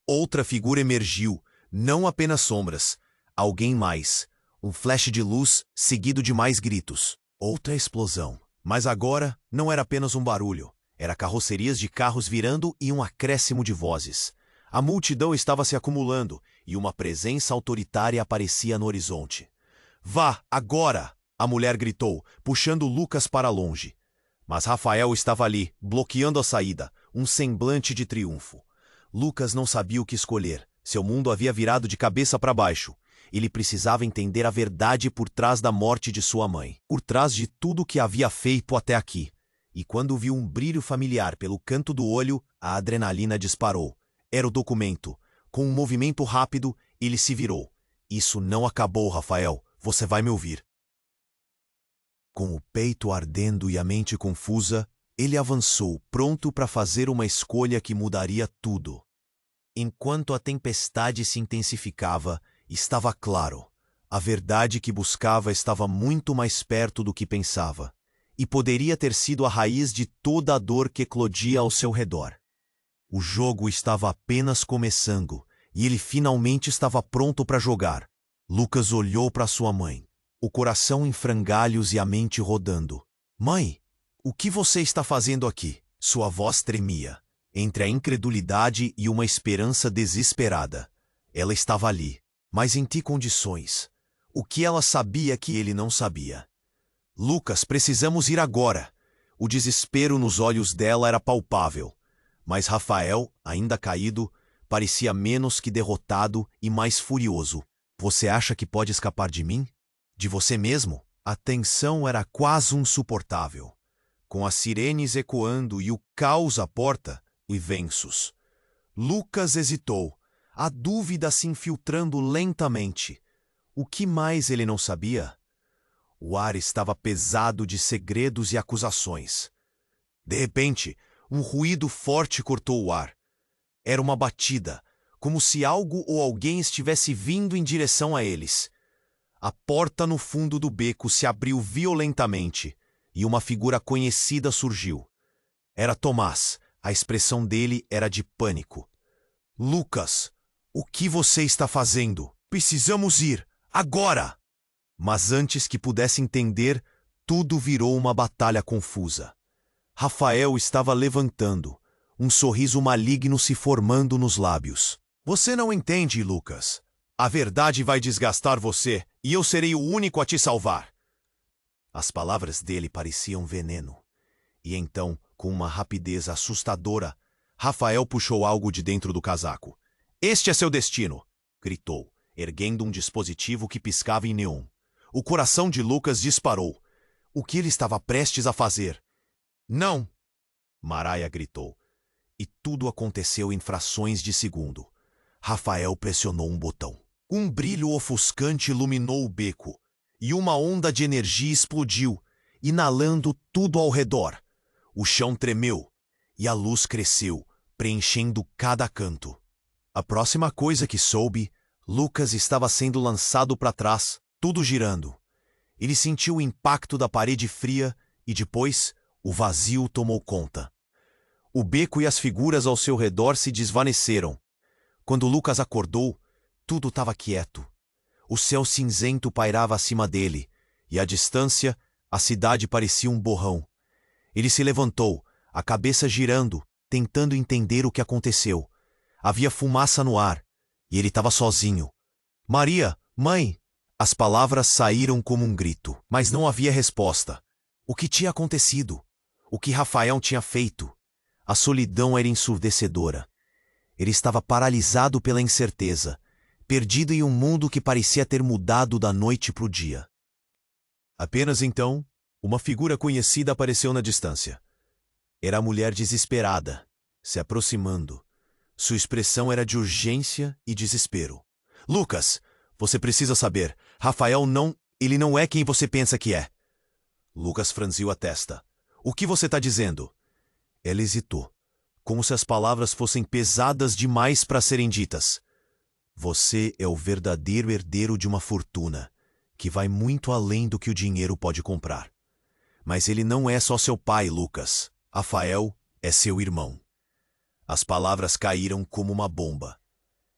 Outra figura emergiu, não apenas sombras. Alguém mais. Um flash de luz, seguido de mais gritos. Outra explosão. Mas agora não era apenas um barulho. Era carrocerias de carros virando e um acréscimo de vozes. A multidão estava se acumulando e uma presença autoritária aparecia no horizonte. Vá, agora! A mulher gritou, puxando Lucas para longe. Mas Rafael estava ali, bloqueando a saída, um semblante de triunfo. Lucas não sabia o que escolher. Seu mundo havia virado de cabeça para baixo. Ele precisava entender a verdade por trás da morte de sua mãe, por trás de tudo o que havia feito até aqui. E quando viu um brilho familiar pelo canto do olho, a adrenalina disparou. Era o documento. Com um movimento rápido, ele se virou. Isso não acabou, Rafael. Você vai me ouvir. Com o peito ardendo e a mente confusa, ele avançou, pronto para fazer uma escolha que mudaria tudo. Enquanto a tempestade se intensificava, estava claro. A verdade que buscava estava muito mais perto do que pensava, e poderia ter sido a raiz de toda a dor que eclodia ao seu redor. O jogo estava apenas começando, e ele finalmente estava pronto para jogar. Lucas olhou para sua mãe, o coração em frangalhos e a mente rodando. Mãe, o que você está fazendo aqui? Sua voz tremia, entre a incredulidade e uma esperança desesperada. Ela estava ali, mas em que condições? O que ela sabia que ele não sabia? Lucas, precisamos ir agora. O desespero nos olhos dela era palpável. Mas Rafael, ainda caído, parecia menos que derrotado e mais furioso. Você acha que pode escapar de mim? De você mesmo? A tensão era quase insuportável. Com as sirenes ecoando e o caos à porta, e venços. Lucas hesitou, a dúvida se infiltrando lentamente. O que mais ele não sabia? O ar estava pesado de segredos e acusações. De repente, um ruído forte cortou o ar. Era uma batida, como se algo ou alguém estivesse vindo em direção a eles. A porta no fundo do beco se abriu violentamente e uma figura conhecida surgiu. Era Tomás. A expressão dele era de pânico. Lucas, o que você está fazendo? Precisamos ir, agora! Mas antes que pudesse entender, tudo virou uma batalha confusa. Rafael estava levantando, um sorriso maligno se formando nos lábios. Você não entende, Lucas. A verdade vai desgastar você e eu serei o único a te salvar. As palavras dele pareciam veneno. E então, com uma rapidez assustadora, Rafael puxou algo de dentro do casaco. Este é seu destino! Gritou, erguendo um dispositivo que piscava em neon. O coração de Lucas disparou. O que ele estava prestes a fazer? Não! Maraia gritou. E tudo aconteceu em frações de segundo. Rafael pressionou um botão. Um brilho ofuscante iluminou o beco, e uma onda de energia explodiu, inalando tudo ao redor. O chão tremeu, e a luz cresceu, preenchendo cada canto. A próxima coisa que soube, Lucas estava sendo lançado para trás, tudo girando. Ele sentiu o impacto da parede fria e depois o vazio tomou conta. O beco e as figuras ao seu redor se desvaneceram. Quando Lucas acordou, tudo estava quieto. O céu cinzento pairava acima dele, e à distância, a cidade parecia um borrão. Ele se levantou, a cabeça girando, tentando entender o que aconteceu. Havia fumaça no ar, e ele estava sozinho. Maria, mãe! As palavras saíram como um grito, mas não havia resposta. O que tinha acontecido? O que Rafael tinha feito? A solidão era ensurdecedora. Ele estava paralisado pela incerteza, perdido em um mundo que parecia ter mudado da noite para o dia. Apenas então, uma figura conhecida apareceu na distância. Era a mulher desesperada, se aproximando. Sua expressão era de urgência e desespero. Lucas, você precisa saber, Rafael ele não é quem você pensa que é. Lucas franziu a testa. O que você está dizendo? Ela hesitou, como se as palavras fossem pesadas demais para serem ditas. Você é o verdadeiro herdeiro de uma fortuna, que vai muito além do que o dinheiro pode comprar. Mas ele não é só seu pai, Lucas. Rafael é seu irmão. As palavras caíram como uma bomba.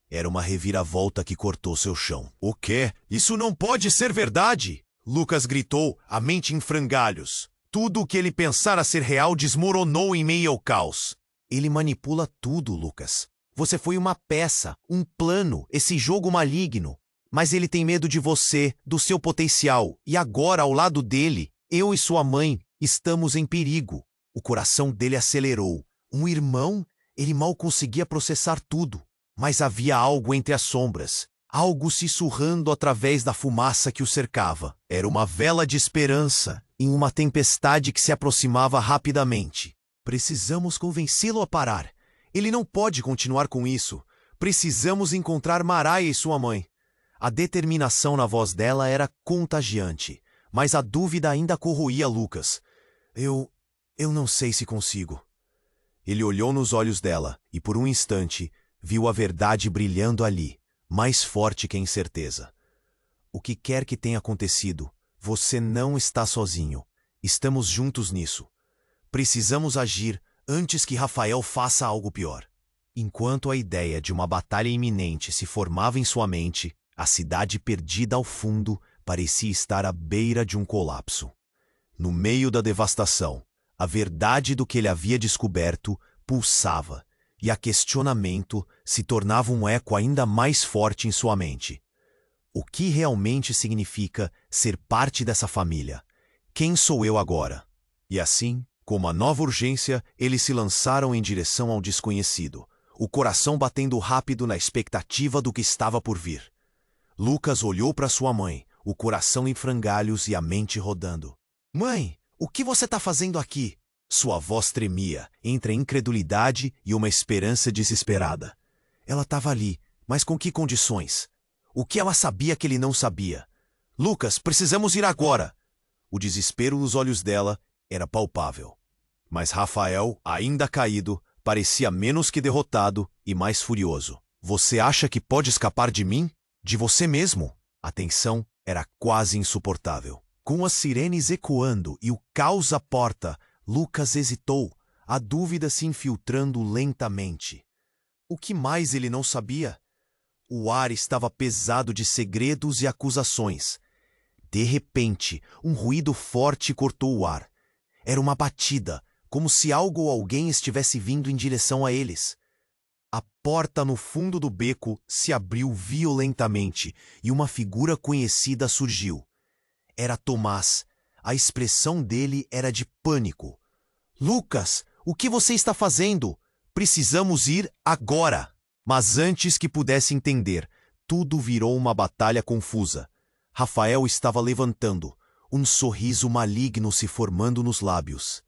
Era uma reviravolta que cortou seu chão. O quê? Isso não pode ser verdade! Lucas gritou, a mente em frangalhos. Tudo o que ele pensara ser real desmoronou em meio ao caos. Ele manipula tudo, Lucas. Você foi uma peça, um plano, esse jogo maligno. Mas ele tem medo de você, do seu potencial. E agora, ao lado dele, eu e sua mãe estamos em perigo. O coração dele acelerou. Um irmão? Ele mal conseguia processar tudo. Mas havia algo entre as sombras. Algo sussurrando através da fumaça que o cercava. Era uma vela de esperança em uma tempestade que se aproximava rapidamente. Precisamos convencê-lo a parar. Ele não pode continuar com isso. Precisamos encontrar Maraia e sua mãe. A determinação na voz dela era contagiante, mas a dúvida ainda corroía Lucas. Eu não sei se consigo. Ele olhou nos olhos dela e, por um instante, viu a verdade brilhando ali, mais forte que a incerteza. O que quer que tenha acontecido, você não está sozinho. Estamos juntos nisso. Precisamos agir antes que Rafael faça algo pior. Enquanto a ideia de uma batalha iminente se formava em sua mente, a cidade perdida ao fundo parecia estar à beira de um colapso. No meio da devastação, a verdade do que ele havia descoberto pulsava, e a questionamento se tornava um eco ainda mais forte em sua mente. O que realmente significa ser parte dessa família? Quem sou eu agora? E assim, com uma nova urgência, eles se lançaram em direção ao desconhecido, o coração batendo rápido na expectativa do que estava por vir. Lucas olhou para sua mãe, o coração em frangalhos e a mente rodando. Mãe, o que você está fazendo aqui? Sua voz tremia, entre a incredulidade e uma esperança desesperada. Ela estava ali, mas com que condições? O que ela sabia que ele não sabia? Lucas, precisamos ir agora! O desespero nos olhos dela era palpável. Mas Rafael, ainda caído, parecia menos que derrotado e mais furioso. Você acha que pode escapar de mim? De você mesmo? A tensão era quase insuportável. Com as sirenes ecoando e o caos à porta, Lucas hesitou, a dúvida se infiltrando lentamente. O que mais ele não sabia? O ar estava pesado de segredos e acusações. De repente, um ruído forte cortou o ar. Era uma batida, como se algo ou alguém estivesse vindo em direção a eles. A porta no fundo do beco se abriu violentamente e uma figura conhecida surgiu. Era Tomás. A expressão dele era de pânico. Lucas, o que você está fazendo? Precisamos ir agora! Mas antes que pudesse entender, tudo virou uma batalha confusa. Rafael estava levantando, um sorriso maligno se formando nos lábios.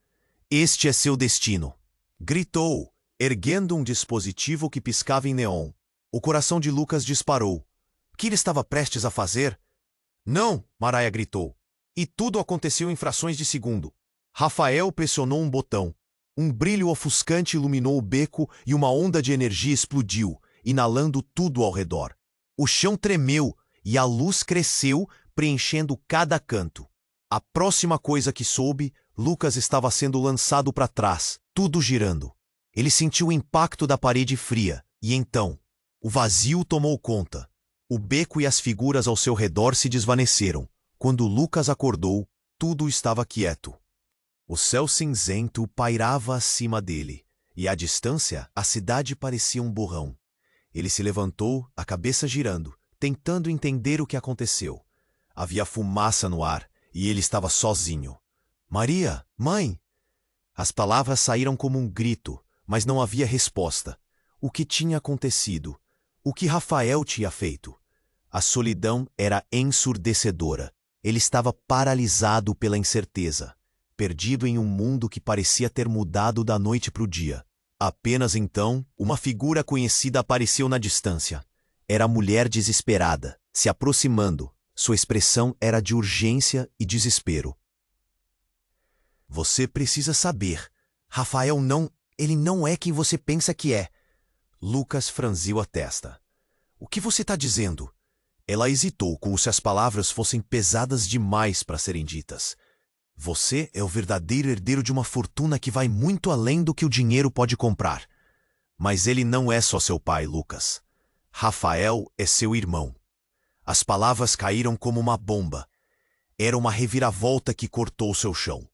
Este é seu destino! Gritou, erguendo um dispositivo que piscava em neon. O coração de Lucas disparou. O que ele estava prestes a fazer? Não! Maraia gritou. E tudo aconteceu em frações de segundo. Rafael pressionou um botão. Um brilho ofuscante iluminou o beco e uma onda de energia explodiu, inalando tudo ao redor. O chão tremeu e a luz cresceu, preenchendo cada canto. A próxima coisa que soube, Lucas estava sendo lançado para trás, tudo girando. Ele sentiu o impacto da parede fria, e então, o vazio tomou conta. O beco e as figuras ao seu redor se desvaneceram. Quando Lucas acordou, tudo estava quieto. O céu cinzento pairava acima dele, e à distância a cidade parecia um borrão. Ele se levantou, a cabeça girando, tentando entender o que aconteceu. Havia fumaça no ar, e ele estava sozinho. Maria, mãe! As palavras saíram como um grito, mas não havia resposta. O que tinha acontecido? O que Rafael tinha feito? A solidão era ensurdecedora. Ele estava paralisado pela incerteza, perdido em um mundo que parecia ter mudado da noite para o dia. Apenas então, uma figura conhecida apareceu na distância. Era a mulher desesperada, se aproximando. Sua expressão era de urgência e desespero. Você precisa saber. Rafael ele não é quem você pensa que é. Lucas franziu a testa. O que você está dizendo? Ela hesitou, como se as palavras fossem pesadas demais para serem ditas. Você é o verdadeiro herdeiro de uma fortuna que vai muito além do que o dinheiro pode comprar. Mas ele não é só seu pai, Lucas. Rafael é seu irmão. As palavras caíram como uma bomba. Era uma reviravolta que cortou seu chão.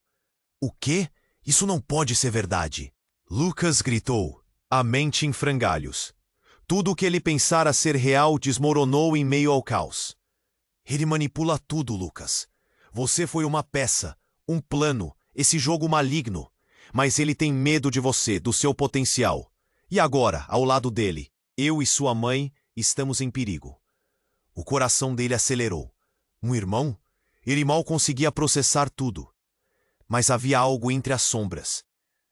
O quê? Isso não pode ser verdade. Lucas gritou, a mente em frangalhos. Tudo o que ele pensara ser real desmoronou em meio ao caos. Ele manipula tudo, Lucas. Você foi uma peça, um plano, esse jogo maligno. Mas ele tem medo de você, do seu potencial. E agora, ao lado dele, eu e sua mãe estamos em perigo. O coração dele acelerou. Um irmão? Ele mal conseguia processar tudo. Mas havia algo entre as sombras.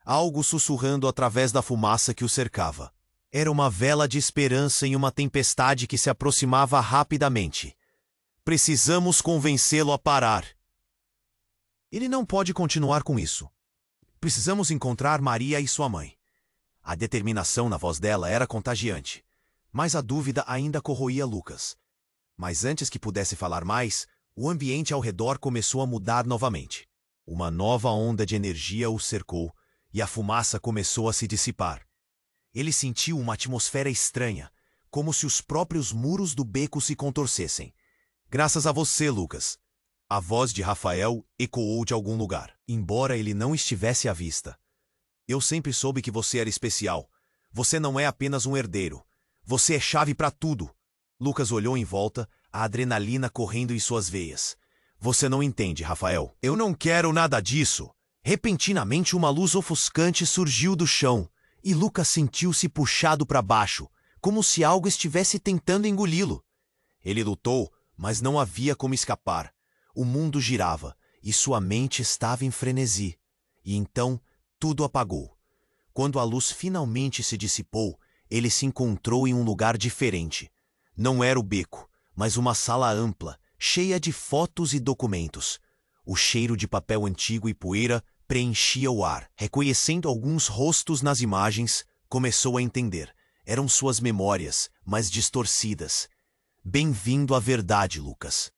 Algo sussurrando através da fumaça que o cercava. Era uma vela de esperança em uma tempestade que se aproximava rapidamente. Precisamos convencê-lo a parar. Ele não pode continuar com isso. Precisamos encontrar Maria e sua mãe. A determinação na voz dela era contagiante. Mas a dúvida ainda corroía Lucas. Mas antes que pudesse falar mais, o ambiente ao redor começou a mudar novamente. Uma nova onda de energia o cercou e a fumaça começou a se dissipar. Ele sentiu uma atmosfera estranha, como se os próprios muros do beco se contorcessem. Graças a você, Lucas. A voz de Rafael ecoou de algum lugar, embora ele não estivesse à vista. Eu sempre soube que você era especial. Você não é apenas um herdeiro. Você é chave para tudo. Lucas olhou em volta, a adrenalina correndo em suas veias. Você não entende, Rafael. Eu não quero nada disso. Repentinamente uma luz ofuscante surgiu do chão, e Lucas sentiu-se puxado para baixo, como se algo estivesse tentando engoli-lo. Ele lutou, mas não havia como escapar. O mundo girava, e sua mente estava em frenesi. E então, tudo apagou. Quando a luz finalmente se dissipou, ele se encontrou em um lugar diferente. Não era o beco, mas uma sala ampla, cheia de fotos e documentos. O cheiro de papel antigo e poeira preenchia o ar. Reconhecendo alguns rostos nas imagens, começou a entender. Eram suas memórias, mas distorcidas. Bem-vindo à verdade, Lucas.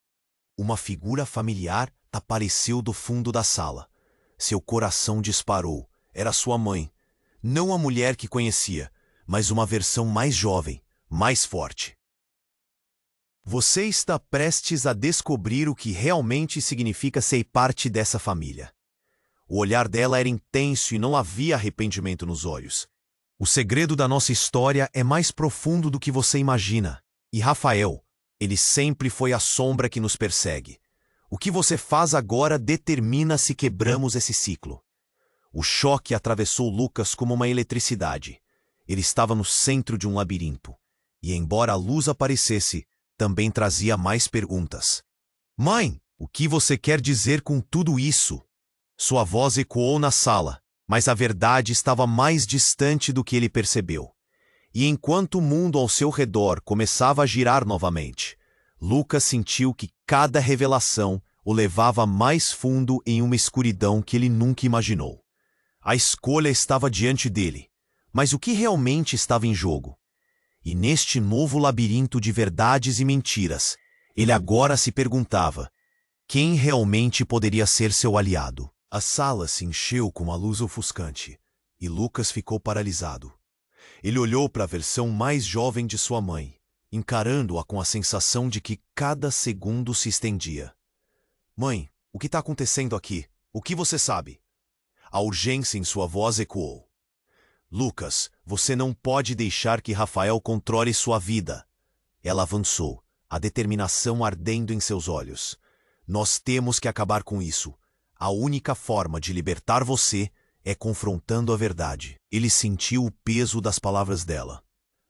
Uma figura familiar apareceu do fundo da sala. Seu coração disparou. Era sua mãe. Não a mulher que conhecia, mas uma versão mais jovem, mais forte. Você está prestes a descobrir o que realmente significa ser parte dessa família. O olhar dela era intenso e não havia arrependimento nos olhos. O segredo da nossa história é mais profundo do que você imagina. E Rafael, ele sempre foi a sombra que nos persegue. O que você faz agora determina se quebramos esse ciclo. O choque atravessou Lucas como uma eletricidade. Ele estava no centro de um labirinto. E embora a luz aparecesse, também trazia mais perguntas. Mãe, o que você quer dizer com tudo isso? Sua voz ecoou na sala, mas a verdade estava mais distante do que ele percebeu. E enquanto o mundo ao seu redor começava a girar novamente, Lucas sentiu que cada revelação o levava mais fundo em uma escuridão que ele nunca imaginou. A escolha estava diante dele, mas o que realmente estava em jogo? E neste novo labirinto de verdades e mentiras, ele agora se perguntava: quem realmente poderia ser seu aliado? A sala se encheu com uma luz ofuscante, e Lucas ficou paralisado. Ele olhou para a versão mais jovem de sua mãe, encarando-a com a sensação de que cada segundo se estendia. Mãe, o que está acontecendo aqui? O que você sabe? A urgência em sua voz ecoou. Lucas, você não pode deixar que Rafael controle sua vida. Ela avançou, a determinação ardendo em seus olhos. Nós temos que acabar com isso. A única forma de libertar você é confrontando a verdade. Ele sentiu o peso das palavras dela.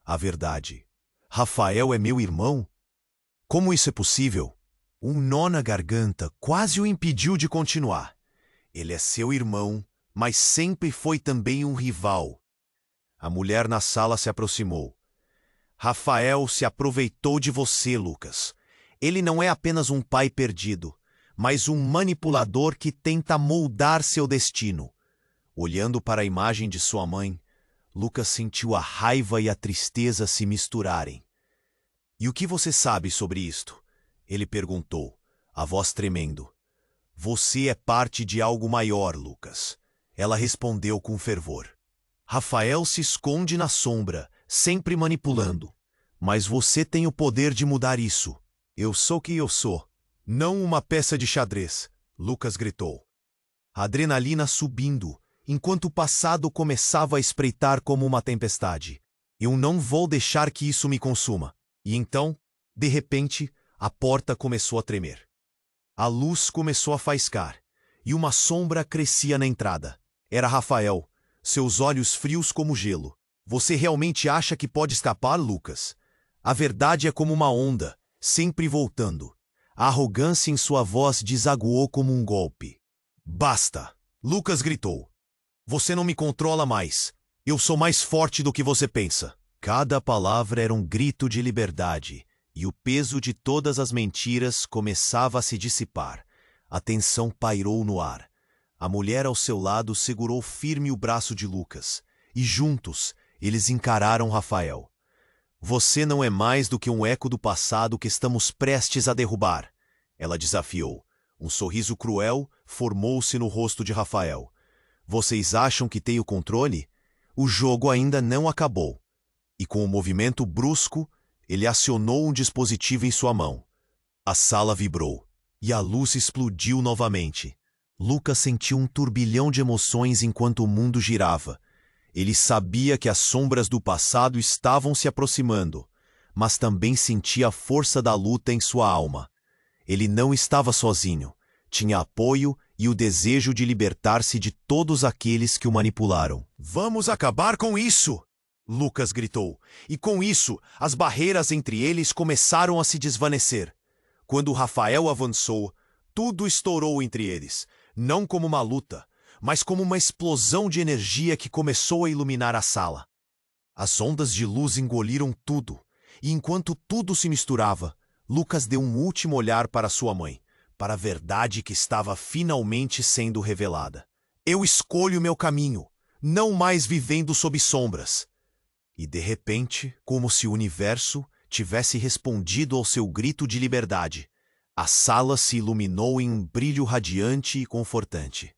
A verdade. Rafael é meu irmão? Como isso é possível? Um nó na garganta quase o impediu de continuar. Ele é seu irmão, mas sempre foi também um rival. A mulher na sala se aproximou. Rafael se aproveitou de você, Lucas. Ele não é apenas um pai perdido, mas um manipulador que tenta moldar seu destino. Olhando para a imagem de sua mãe, Lucas sentiu a raiva e a tristeza se misturarem. E o que você sabe sobre isto? Ele perguntou, a voz tremendo. Você é parte de algo maior, Lucas. Ela respondeu com fervor. Rafael se esconde na sombra, sempre manipulando. Mas você tem o poder de mudar isso. Eu sou quem eu sou, não uma peça de xadrez, Lucas gritou. A adrenalina subindo, enquanto o passado começava a espreitar como uma tempestade. Eu não vou deixar que isso me consuma. E então, de repente, a porta começou a tremer. A luz começou a faiscar, e uma sombra crescia na entrada. Era Rafael, seus olhos frios como gelo. Você realmente acha que pode escapar, Lucas? A verdade é como uma onda, sempre voltando. A arrogância em sua voz desaguou como um golpe. Basta! Lucas gritou. Você não me controla mais. Eu sou mais forte do que você pensa. Cada palavra era um grito de liberdade, e o peso de todas as mentiras começava a se dissipar. A tensão pairou no ar. A mulher ao seu lado segurou firme o braço de Lucas, e juntos eles encararam Rafael. Você não é mais do que um eco do passado que estamos prestes a derrubar, ela desafiou. Um sorriso cruel formou-se no rosto de Rafael. Vocês acham que têm o controle? O jogo ainda não acabou. E com um movimento brusco, ele acionou um dispositivo em sua mão. A sala vibrou, e a luz explodiu novamente. Lucas sentiu um turbilhão de emoções enquanto o mundo girava. Ele sabia que as sombras do passado estavam se aproximando, mas também sentia a força da luta em sua alma. Ele não estava sozinho. Tinha apoio e o desejo de libertar-se de todos aqueles que o manipularam. Vamos acabar com isso! Lucas gritou, e com isso, as barreiras entre eles começaram a se desvanecer. Quando Rafael avançou, tudo estourou entre eles, não como uma luta, mas como uma explosão de energia que começou a iluminar a sala. As ondas de luz engoliram tudo, e enquanto tudo se misturava, Lucas deu um último olhar para sua mãe, para a verdade que estava finalmente sendo revelada. Eu escolho meu caminho, não mais vivendo sob sombras. E de repente, como se o universo tivesse respondido ao seu grito de liberdade, a sala se iluminou em um brilho radiante e confortante.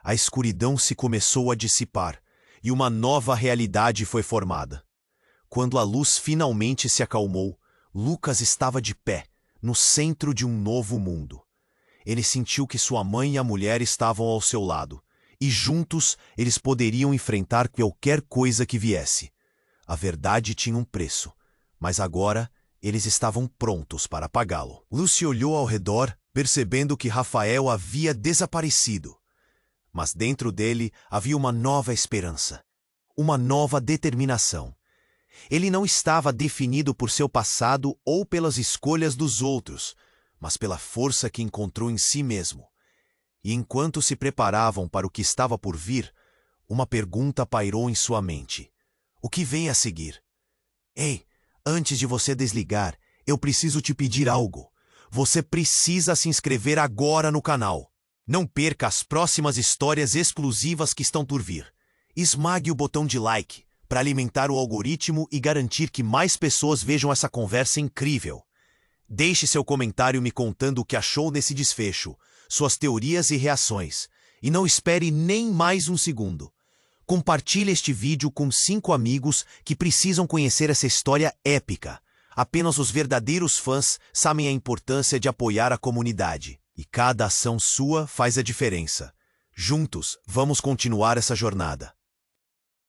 A escuridão se começou a dissipar, e uma nova realidade foi formada. Quando a luz finalmente se acalmou, Lucas estava de pé, no centro de um novo mundo. Ele sentiu que sua mãe e a mulher estavam ao seu lado, e juntos eles poderiam enfrentar qualquer coisa que viesse. A verdade tinha um preço, mas agora eles estavam prontos para pagá-lo. Lucy olhou ao redor, percebendo que Rafael havia desaparecido. Mas dentro dele havia uma nova esperança, uma nova determinação. Ele não estava definido por seu passado ou pelas escolhas dos outros, mas pela força que encontrou em si mesmo. E enquanto se preparavam para o que estava por vir, uma pergunta pairou em sua mente. O que vem a seguir? Ei, antes de você desligar, eu preciso te pedir algo. Você precisa se inscrever agora no canal. Não perca as próximas histórias exclusivas que estão por vir. Esmague o botão de like para alimentar o algoritmo e garantir que mais pessoas vejam essa conversa incrível. Deixe seu comentário me contando o que achou desse desfecho, suas teorias e reações. E não espere nem mais um segundo. Compartilhe este vídeo com 5 amigos que precisam conhecer essa história épica. Apenas os verdadeiros fãs sabem a importância de apoiar a comunidade. E cada ação sua faz a diferença. Juntos, vamos continuar essa jornada.